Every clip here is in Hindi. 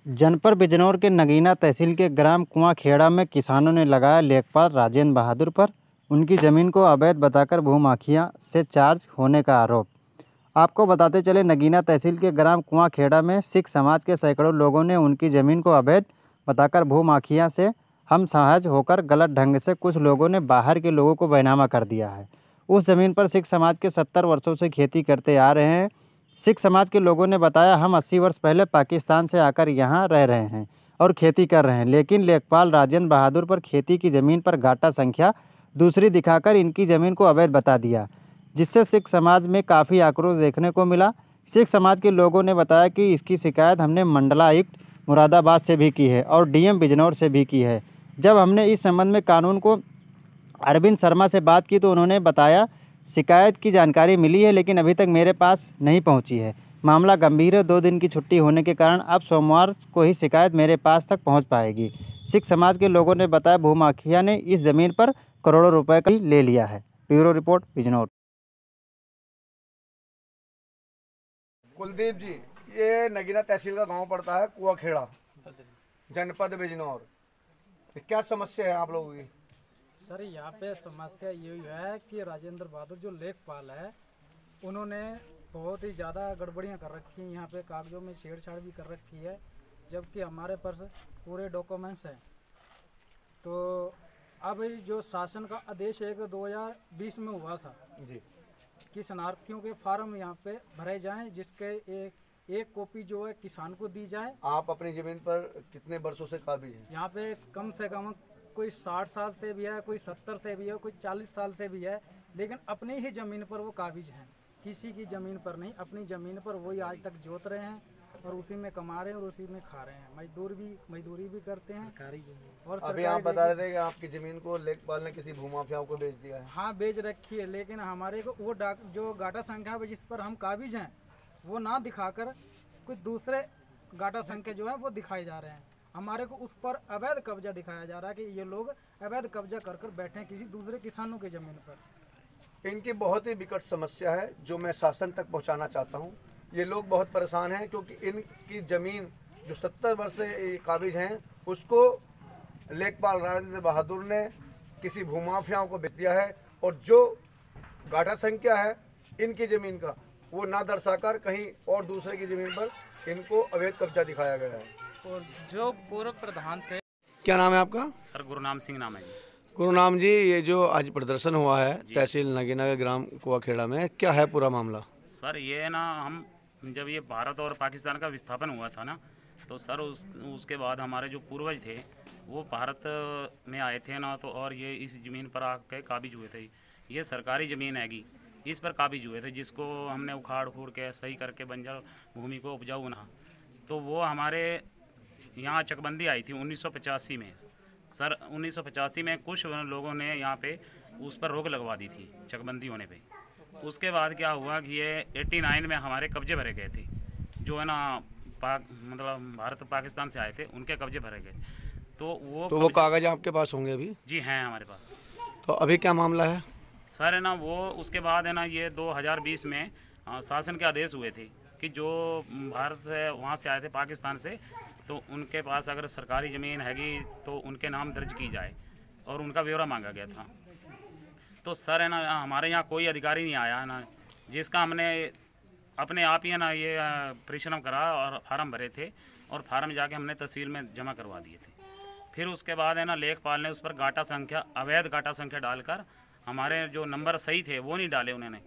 जनपद बिजनौर के नगीना तहसील के ग्राम कुआंखेड़ा में किसानों ने लगाया लेखपाल राजेंद्र बहादुर पर उनकी ज़मीन को अवैध बताकर भूमाफिया से चार्ज होने का आरोप। आपको बताते चले, नगीना तहसील के ग्राम कुआंखेड़ा में सिख समाज के सैकड़ों लोगों ने उनकी ज़मीन को अवैध बताकर भूमाफिया से हम सहज होकर गलत ढंग से कुछ लोगों ने बाहर के लोगों को बेनामा कर दिया है। उस ज़मीन पर सिख समाज के 70 वर्षों से खेती करते आ रहे हैं। सिख समाज के लोगों ने बताया, हम 80 वर्ष पहले पाकिस्तान से आकर यहाँ रह रहे हैं और खेती कर रहे हैं, लेकिन लेखपाल राजेंद्र बहादुर पर खेती की ज़मीन पर गाटा संख्या दूसरी दिखाकर इनकी ज़मीन को अवैध बता दिया, जिससे सिख समाज में काफ़ी आक्रोश देखने को मिला। सिख समाज के लोगों ने बताया कि इसकी शिकायत हमने मंडलायुक्त मुरादाबाद से भी की है और डीएम बिजनौर से भी की है। जब हमने इस संबंध में कानून को अरविंद शर्मा से बात की तो उन्होंने बताया, शिकायत की जानकारी मिली है लेकिन अभी तक मेरे पास नहीं पहुंची है। मामला गंभीर है, 2 दिन की छुट्टी होने के कारण अब सोमवार को ही शिकायत मेरे पास तक पहुंच पाएगी। सिख समाज के लोगों ने बताया, भूमाफिया ने इस ज़मीन पर करोड़ों रुपए का ले लिया है। Bureau report, Bijnor. कुलदीप जी, ये नगीना तहसील का गांव पड़ता है कुआंखेड़ा, जनपद बिजनौर। क्या समस्या है आप लोगों की? सर, यहाँ पे समस्या ये है कि राजेंद्र बहादुर जो लेखपाल है, उन्होंने बहुत ही ज़्यादा गड़बड़ियाँ कर रखी हैं। यहाँ पे कागजों में छेड़छाड़ भी कर रखी है, जबकि हमारे पास पूरे डॉक्यूमेंट्स हैं। तो अब जो शासन का आदेश है 2020 में हुआ था जी कि शरणार्थियों के फार्म यहाँ पे भरे जाएं, जिसके एक कॉपी जो है किसान को दी जाए। आप अपनी जमीन पर कितने वर्षों से काबिज हैं? यहाँ पे कम से कम कोई 60 साल से भी है, कोई 70 से भी है, कोई 40 साल से भी है, लेकिन अपनी ही ज़मीन पर वो काबिज हैं, किसी की ज़मीन पर नहीं। अपनी ज़मीन पर वही आज तक जोत रहे हैं और उसी में कमा रहे हैं और उसी में खा रहे हैं। मजदूरी भी करते हैं। और अभी आप बता रहे थे कि आपकी ज़मीन को लेखपाल ने किसी भूमाफियाओं को बेच दिया है। हाँ, बेच रखी है, लेकिन हमारे को वो जो गाटा संख्या है जिस पर हम काबिज हैं वो ना दिखाकर कुछ दूसरे गाटा संख्या जो है वो दिखाए जा रहे हैं। हमारे को उस पर अवैध कब्जा दिखाया जा रहा है कि ये लोग अवैध कब्जा कर बैठे हैं किसी दूसरे किसानों की ज़मीन पर। इनकी बहुत ही विकट समस्या है जो मैं शासन तक पहुंचाना चाहता हूं। ये लोग बहुत परेशान हैं क्योंकि इनकी ज़मीन जो 70 वर्ष से काबिज हैं उसको लेखपाल राजेंद्र बहादुर ने किसी भूमाफियाओं को बेच दिया है, और जो गाटा संख्या है इनकी ज़मीन का वो ना दर्शाकर कहीं और दूसरे की ज़मीन पर इनको अवैध कब्जा दिखाया गया है। और जो पूर्व प्रधान थे। क्या नाम है आपका? सर, गुरुनाम सिंह नाम है जी। गुरुनाम जी, ये जो आज प्रदर्शन हुआ है तहसील नगीना के ग्राम कुआंखेड़ा में, क्या है पूरा मामला? सर, ये ना हम जब ये भारत और पाकिस्तान का विस्थापन हुआ था ना, तो सर उसके बाद हमारे जो पूर्वज थे वो भारत में आए थे ना, तो और ये इस ज़मीन पर आके काबिज हुए थे। ये सरकारी ज़मीन हैगी, इस पर काबिज हुए थे, जिसको हमने उखाड़ उखूड़ के सही करके बंजर भूमि को उपजाऊ बना। तो वो हमारे यहाँ चकबंदी आई थी 1985 में। सर 1985 में कुछ लोगों ने यहाँ पे उस पर रोक लगवा दी थी चकबंदी होने पे। उसके बाद क्या हुआ कि ये 89 में हमारे कब्जे भरे गए थे, जो है ना मतलब भारत पाकिस्तान से आए थे, उनके कब्जे भरे गए। तो वो कागज़ आपके पास होंगे अभी? जी हैं हमारे पास। तो अभी क्या मामला है सर? है ना वो उसके बाद है ना ये 2020 में शासन के आदेश हुए थे कि जो भारत से वहाँ से आए थे पाकिस्तान से, तो उनके पास अगर सरकारी ज़मीन हैगी तो उनके नाम दर्ज की जाए, और उनका ब्यौरा मांगा गया था। तो सर है ना हमारे यहाँ कोई अधिकारी नहीं आया है ना, जिसका हमने अपने आप ही है ना ये परिश्रम करा और फार्म भरे थे, और फार्म जाके हमने तहसील में जमा करवा दिए थे। फिर उसके बाद है ना लेखपाल ने उस पर गाटा संख्या, अवैध गाटा संख्या डालकर हमारे जो नंबर सही थे वो नहीं डाले उन्होंने,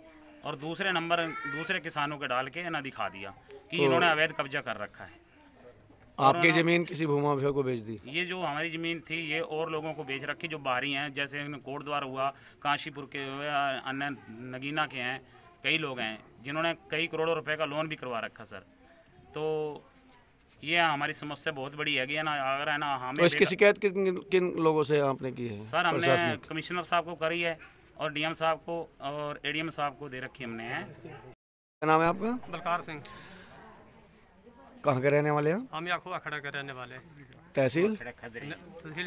और दूसरे नंबर दूसरे किसानों के डाल के ना दिखा दिया कि इन्होंने अवैध कब्जा कर रखा है। आपकी ज़मीन किसी भूमाफिया को बेच दी? ये जो हमारी ज़मीन थी ये और लोगों को बेच रखी, जो बाहरी हैं, जैसे कोटद्वार हुआ, काशीपुर के हुए, अन्य नगीना के हैं, कई लोग हैं जिन्होंने कई करोड़ों रुपए का लोन भी करवा रखा सर। तो ये हमारी समस्या बहुत बड़ी है ना। अगर है ना हमें तो इसकी शिकायत किन लोगों से आपने की है? सर हमने कमिश्नर साहब को करी है, और डीएम साहब को और एडीएम साहब को दे रखी हमने है। क्या नाम है आपका? बलकार सिंह। कहाँ के रहने वाले हैं? हम यहाँ कुआंखेड़ा के रहने वाले। तहसील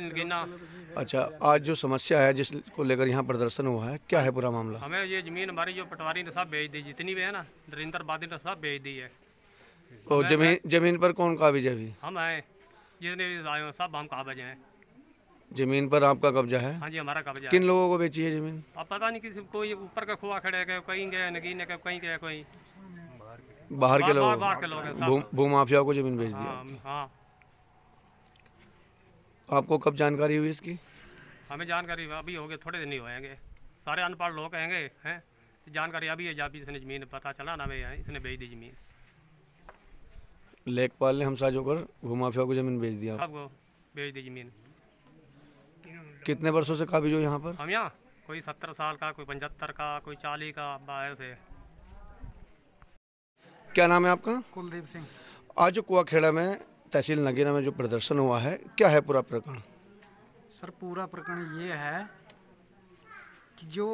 नगीना। अच्छा, आज जो समस्या है जिसको लेकर यहाँ प्रदर्शन हुआ है, क्या है पूरा मामला? हमें ये ज़मीन हमारी जो पटवारी ने सब बेच दी, जितनी भी है ना, नरेंद्र बादी ने सब बेच दी है। और जमीन पर कौन काबिज है अभी? हम हैं, जितने भी आए हैं सब हम काबिज हैं। जमीन पर आपका कब्जा है? हाँ जी, हमारा कब्जा किन है। लोगों को बेची है जमीन? अब पता नहीं किसी कोई ऊपर का खुआ खड़े गए, कहीं गए नगीने के, कहीं गए कोई बाहर के लोग? बाहर के लोग हैं सब। भूमाफिया को जमीन बेच दिया? हाँ हाँ, आपको कब जानकारी हुई इसकी? हमें जानकारी अभी हो गए, थोड़े दिन ही होएंगे। सारे अनपढ़ लोग कहेंगे हैं, जानकारी अभी है जब इसने ज़मीन पता चला ना भाई इसने बेच दी ज़मीन। लेखपाल ने हमसाज होकर भूमाफिया को जमीन बेच दिया? सबको बेच दी ज़मीन। कितने वर्षों से काबिज हो यहाँ पर? हम यहाँ कोई 70 साल का, कोई 75 का, कोई 40 का, बाहर से। क्या नाम है आपका? कुलदीप सिंह। आज जो कुआखेड़ा में तहसील नगीना में जो प्रदर्शन हुआ है, क्या है पूरा प्रकरण? सर पूरा प्रकरण ये है कि जो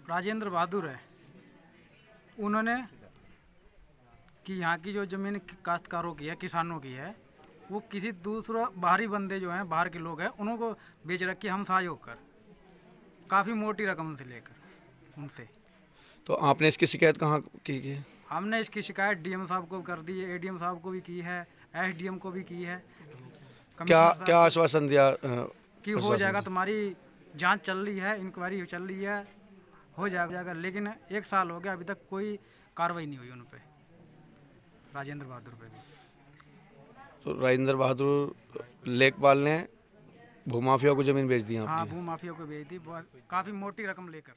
राजेंद्र बहादुर है उन्होंने कि यहाँ की जो ज़मीन काश्तकारों की है, किसानों की है, वो किसी दूसरा बाहरी बंदे जो हैं, बाहर के लोग हैं, उनको बेच रखी हम सहयोग कर काफ़ी मोटी रकम से लेकर उनसे। तो आपने इसकी शिकायत कहाँ की है? हमने इसकी शिकायत डीएम साहब को कर दी है, एडीएम साहब को भी की है, एसडीएम को भी की है। क्या आश्वासन दिया? कि हो जाएगा, तुम्हारी जांच चल रही है, इंक्वायरी चल रही है, हो जाएगा। लेकिन 1 साल हो गया, अभी तक कोई कार्रवाई नहीं हुई उन पे, राजेंद्र बहादुर पे भी। तो राजेंद्र बहादुर लेखपाल ने भूमाफिया को जमीन बेच दी हाँ, आपकी? भूमाफिया को बेच दी, काफ़ी मोटी रकम लेकर।